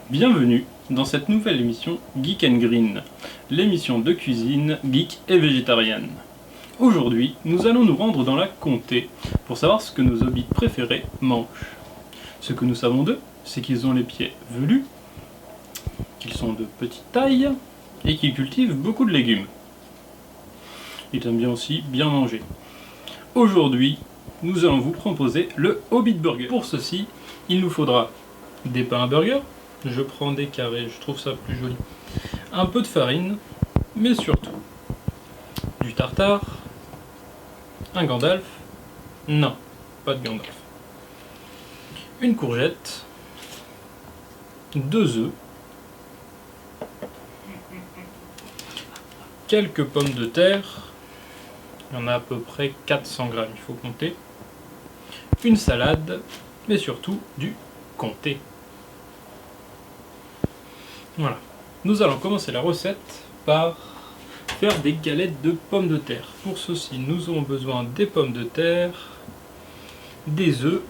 Bienvenue dans cette nouvelle émission Geek and Green, l'émission de cuisine geek et végétarienne. Aujourd'hui, nous allons nous rendre dans la comté pour savoir ce que nos hobbits préférés mangent. Ce que nous savons d'eux, c'est qu'ils ont les pieds velus, qu'ils sont de petite taille et qu'ils cultivent beaucoup de légumes. Ils aiment bien aussi bien manger. Aujourd'hui, nous allons vous proposer le Hobbit Burger. Pour ceci, il nous faudra des pains à burger. Je prends des carrés, je trouve ça plus joli. Un peu de farine, mais surtout du tartare, un Gandalf, non, pas de Gandalf, une courgette, 2 œufs, quelques pommes de terre, il y en a à peu près 400 grammes, il faut compter, une salade, mais surtout du comté. Voilà. Nous allons commencer la recette par faire des galettes de pommes de terre. Pour ceci, nous aurons besoin des pommes de terre, des œufs,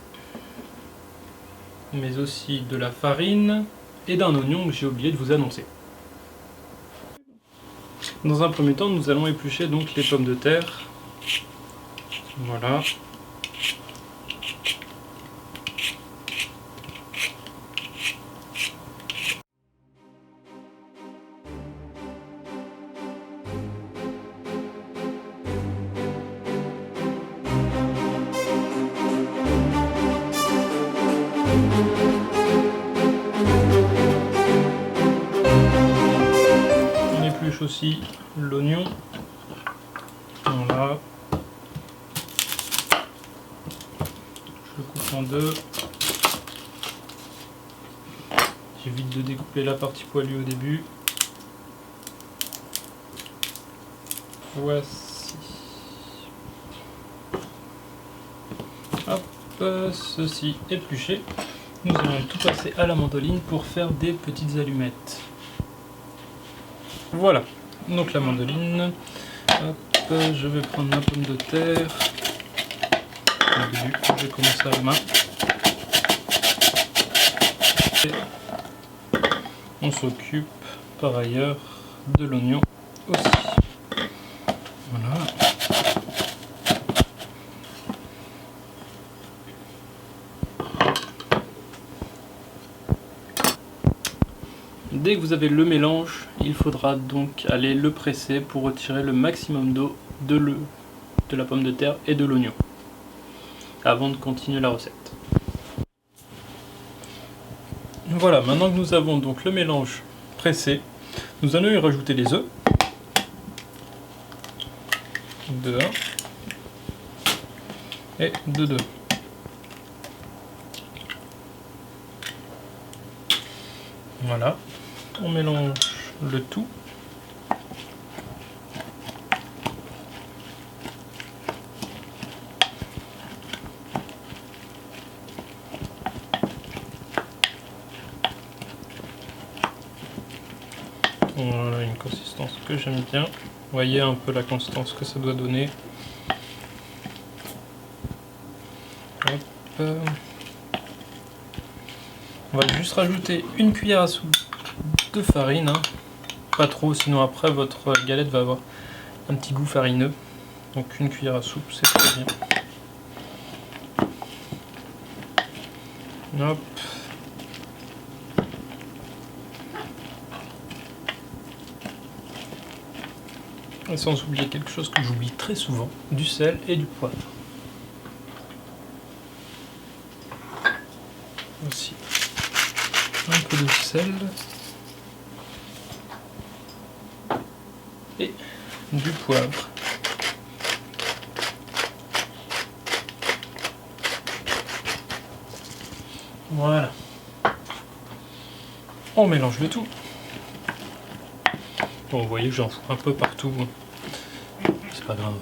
mais aussi de la farine et d'un oignon que j'ai oublié de vous annoncer. Dans un premier temps, nous allons éplucher donc les pommes de terre. Voilà. On épluche aussi l'oignon. Voilà. Je le coupe en deux. J'évite de découper la partie poilue au début. Voici. Hop, ceci épluché. Nous allons tout passer à la mandoline pour faire des petites allumettes. Voilà, donc la mandoline. Hop, je vais prendre ma pomme de terre. Au début, je vais commencer à la main. Et on s'occupe par ailleurs de l'oignon aussi. Voilà. Dès que vous avez le mélange, il faudra donc aller le presser pour retirer le maximum d'eau de la pomme de terre et de l'oignon, avant de continuer la recette. Voilà, maintenant que nous avons donc le mélange pressé, nous allons y rajouter les œufs. 2, 1 et 2, 2. Voilà. On mélange le tout. Voilà une consistance que j'aime bien. Vous voyez un peu la consistance que ça doit donner. Hop. On va juste rajouter une cuillère à soupe de farine, hein. Pas trop, sinon après votre galette va avoir un petit goût farineux. Donc une cuillère à soupe, c'est très bien. Hop. Et sans oublier quelque chose que j'oublie très souvent, du sel et du poivre. Aussi un peu de sel. Et du poivre. Voilà. On mélange le tout. Bon, vous voyez, j'en fous un peu partout. C'est pas grave.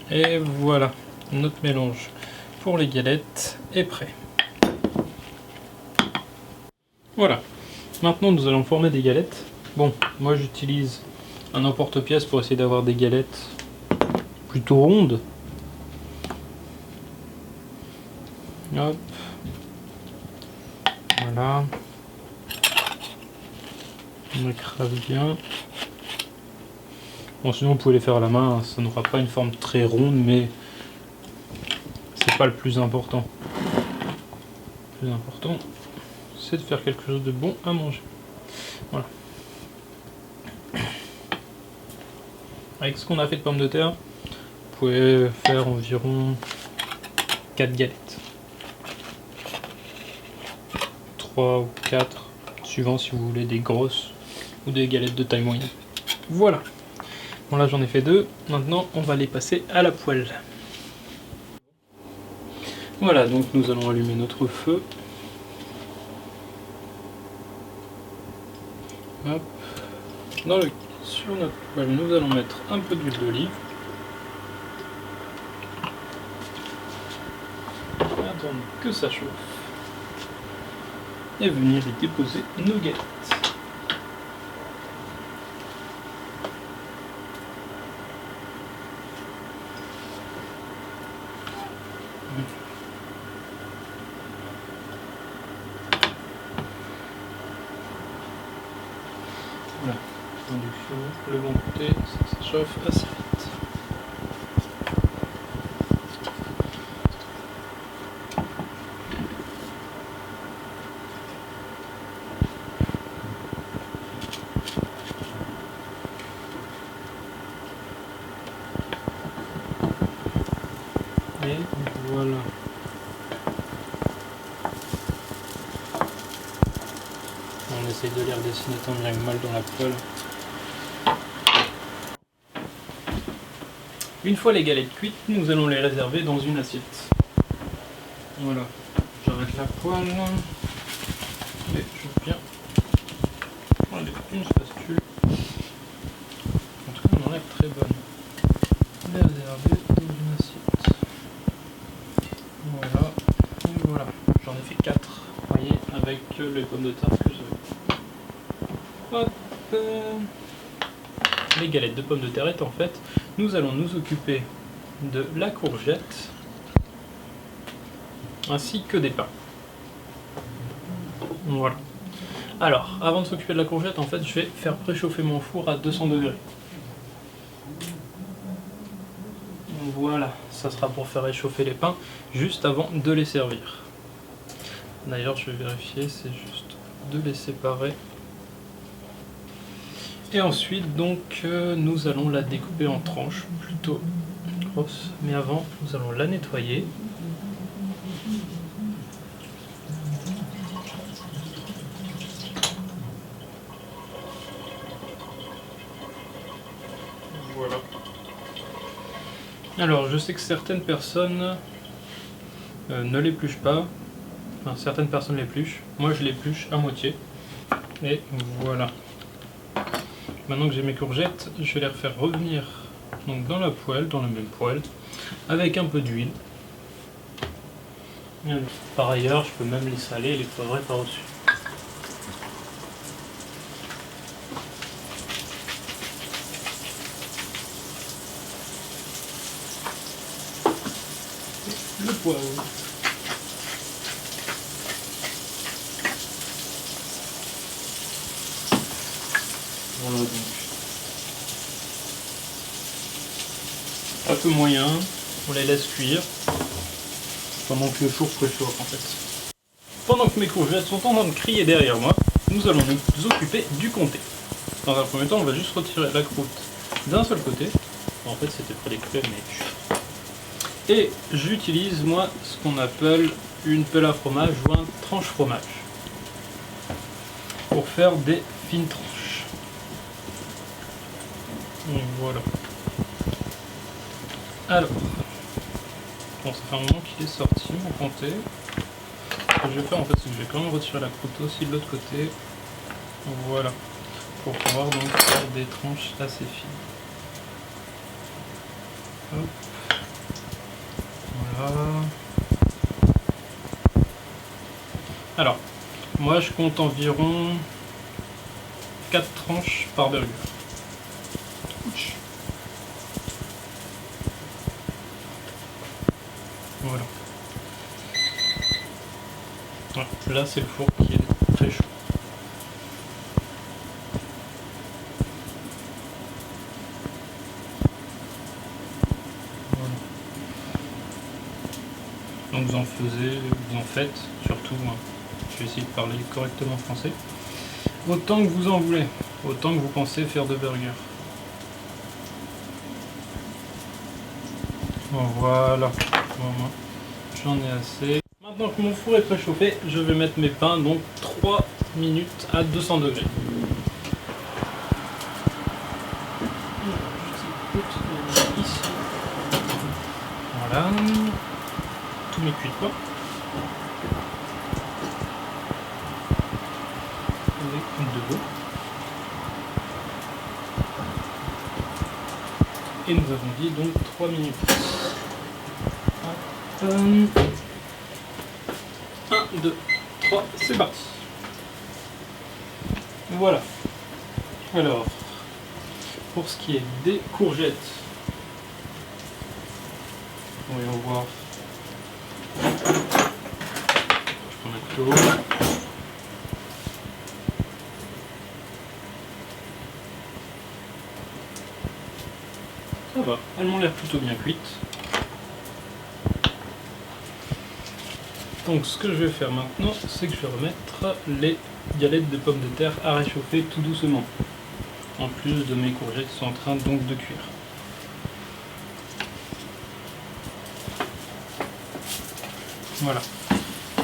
Et voilà, notre mélange pour les galettes est prêt. Voilà, maintenant nous allons former des galettes. Bon, moi j'utilise un emporte-pièce pour essayer d'avoir des galettes plutôt rondes. Hop. Voilà. On écrase bien. Bon, sinon vous pouvez les faire à la main, ça n'aura pas une forme très ronde, mais c'est pas le plus important. Le plus important, c'est de faire quelque chose de bon à manger. Voilà. Avec ce qu'on a fait de pommes de terre, vous pouvez faire environ 4 galettes. 3 ou 4, suivant si vous voulez des grosses ou des galettes de taille moyenne. Voilà. Bon là j'en ai fait 2, maintenant on va les passer à la poêle. Voilà, donc nous allons allumer notre feu. Hop. Sur notre poêle, nous allons mettre un peu d'huile d'olive. Attendre que ça chauffe. Et venir y déposer nos galettes. Voilà, induction, le bon côté, ça chauffe assez vite. Et voilà. On essaye de les redessiner tant bien que mal dans la poêle. Une fois les galettes cuites, nous allons les réserver dans une assiette. Voilà, j'arrête la poêle et je viens prendre une spatule. En tout cas, on en a très bonne. Les réserver dans une assiette. Voilà, et voilà. J'en ai fait 4, vous voyez, avec les pommes de terre que j'avais. Hop. Les galettes de pommes de terre étant faites, nous allons nous occuper de la courgette ainsi que des pains. Voilà. Alors, avant de s'occuper de la courgette, en fait, je vais faire préchauffer mon four à 200 degrés. Voilà, ça sera pour faire réchauffer les pains juste avant de les servir. D'ailleurs, je vais vérifier, c'est juste de les séparer. Et ensuite, donc, nous allons la découper en tranches, plutôt grosses. Mais avant, nous allons la nettoyer. Voilà. Alors, je sais que certaines personnes ne l'épluchent pas. Enfin, certaines personnes l'épluchent. Moi, je l'épluche à moitié. Et voilà. Maintenant que j'ai mes courgettes, je vais les refaire revenir donc dans la poêle, dans la même poêle, avec un peu d'huile. Par ailleurs, je peux même les saler et les poivrer par-dessus. Le poivre. Voilà donc. Un peu moyen, on les laisse cuire pendant que le four préchauffe en fait. Pendant que mes courgettes sont en train de crier derrière moi, nous allons nous occuper du comté. Dans un premier temps, on va juste retirer la croûte d'un seul côté. En fait, c'était près des crêpes, mais... Et j'utilise moi ce qu'on appelle une pelle à fromage ou un tranche fromage pour faire des fines tranches. Donc, voilà. Alors, bon, ça fait un moment qu'il est sorti, mon comté. Ce que je vais faire en fait, c'est que je vais quand même retirer la croûte aussi de l'autre côté. Voilà, pour pouvoir donc faire des tranches assez fines. Hop. Voilà. Alors, moi je compte environ 4 tranches par burger. Voilà. Voilà. Là c'est le four qui est très chaud. Voilà. Donc vous en faites, surtout, hein. Je vais essayer de parler correctement français. Autant que vous en voulez, autant que vous pensez faire de burgers. Voilà, j'en ai assez. Maintenant que mon four est préchauffé, je vais mettre mes pains, donc 3 minutes à 200 degrés. Ici. Voilà, tous mes cuits de pain. Avec de l'eau. Et nous avons dit donc 3 minutes. 1, 2, 3, c'est parti. Voilà. Alors, pour ce qui est des courgettes, voyons voir. Je peux mettre l'eau. Ça va, elles m'ont l'air plutôt bien cuites. Donc ce que je vais faire maintenant, c'est que je vais remettre les galettes de pommes de terre à réchauffer tout doucement. En plus de mes courgettes qui sont en train donc de cuire. Voilà.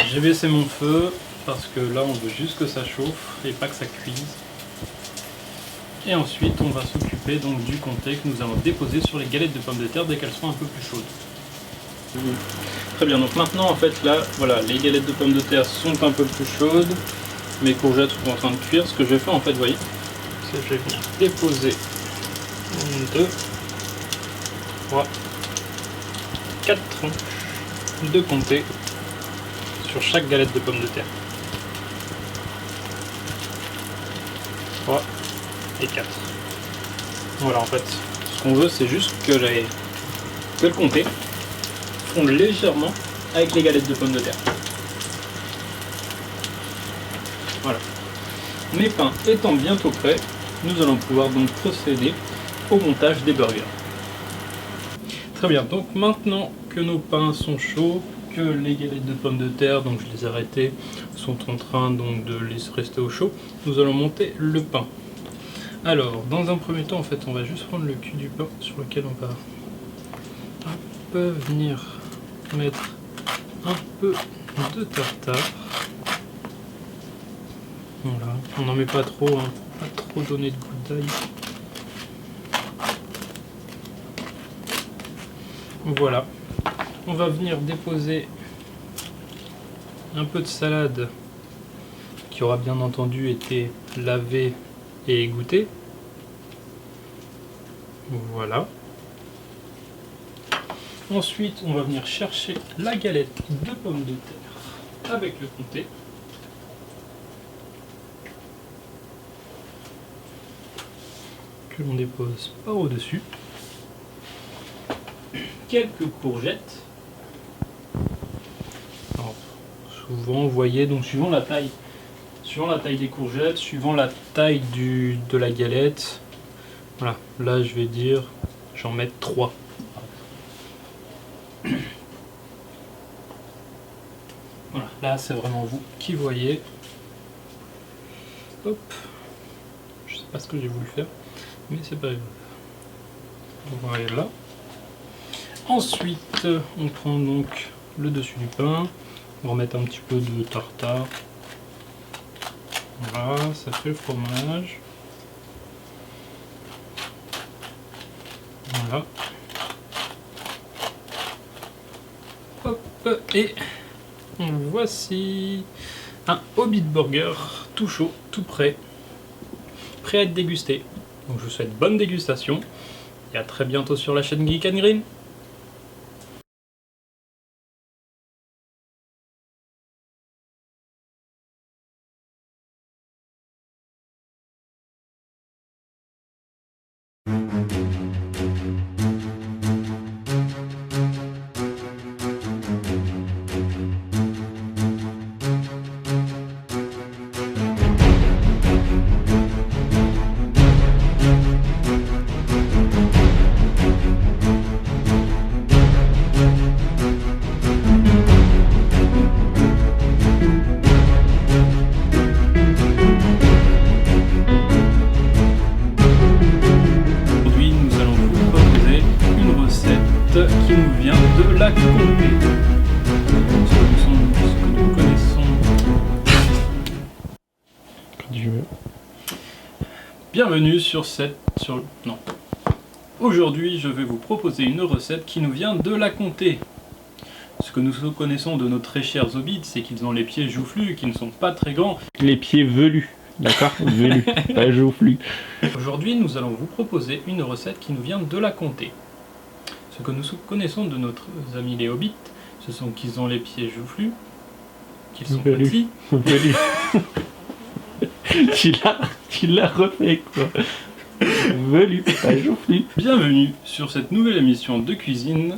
J'ai baissé mon feu parce que là on veut juste que ça chauffe et pas que ça cuise. Et ensuite on va s'occuper donc du comté que nous allons déposer sur les galettes de pommes de terre dès qu'elles seront un peu plus chaudes. Très bien, donc maintenant en fait là, voilà, les galettes de pommes de terre sont un peu plus chaudes, mes courgettes sont en train de cuire. Ce que je vais faire en fait, vous voyez, c'est que je vais venir déposer 1, 2, 3, 4 tranches de comté sur chaque galette de pommes de terre. 3 et 4. Voilà, en fait, ce qu'on veut c'est juste que le comté fonde légèrement avec les galettes de pommes de terre. Voilà. Mes pains étant bientôt prêts, nous allons pouvoir donc procéder au montage des burgers. Très bien, donc maintenant que nos pains sont chauds, que les galettes de pommes de terre, donc je les ai arrêtées, sont en train donc de les rester au chaud, nous allons monter le pain. Alors, dans un premier temps, en fait, on va juste prendre le cul du pain sur lequel on va venir mettre un peu de tartare. Voilà, on n'en met pas trop, hein, pas trop donner de gouttes d'ail. Voilà, on va venir déposer un peu de salade qui aura bien entendu été lavée et égouttée. Voilà. Ensuite, on va venir chercher la galette de pommes de terre avec le comté. Que l'on dépose par au-dessus. Quelques courgettes. Alors, souvent, vous voyez, donc suivant la taille des courgettes, suivant la taille de la galette, voilà, là je vais dire, j'en mets 3. Voilà, là c'est vraiment vous qui voyez. Hop, je sais pas ce que j'ai voulu faire, mais c'est pas grave. On va aller là. Ensuite, on prend donc le dessus du pain, on va remettre un petit peu de tartare. Voilà, ça fait le fromage. Voilà. Hop, et voici un Hobbit Burger tout chaud, tout prêt, prêt à être dégusté. Donc je vous souhaite bonne dégustation et à très bientôt sur la chaîne Geek & Green. Bienvenue non. Aujourd'hui, je vais vous proposer une recette qui nous vient de la comté. Ce que nous connaissons de nos très chers hobbits, c'est qu'ils ont les pieds joufflus, qui ne sont pas très grands. Les pieds velus, d'accord? Velus, pas joufflus. Aujourd'hui, nous allons vous proposer une recette qui nous vient de la comté. Ce que nous connaissons de nos amis les hobbits, ce sont qu'ils ont les pieds joufflus, qu'ils sont Velus. petits. Velus. Tu l'as refait, quoi. Velu, pas joufflu. Bienvenue sur cette nouvelle émission de cuisine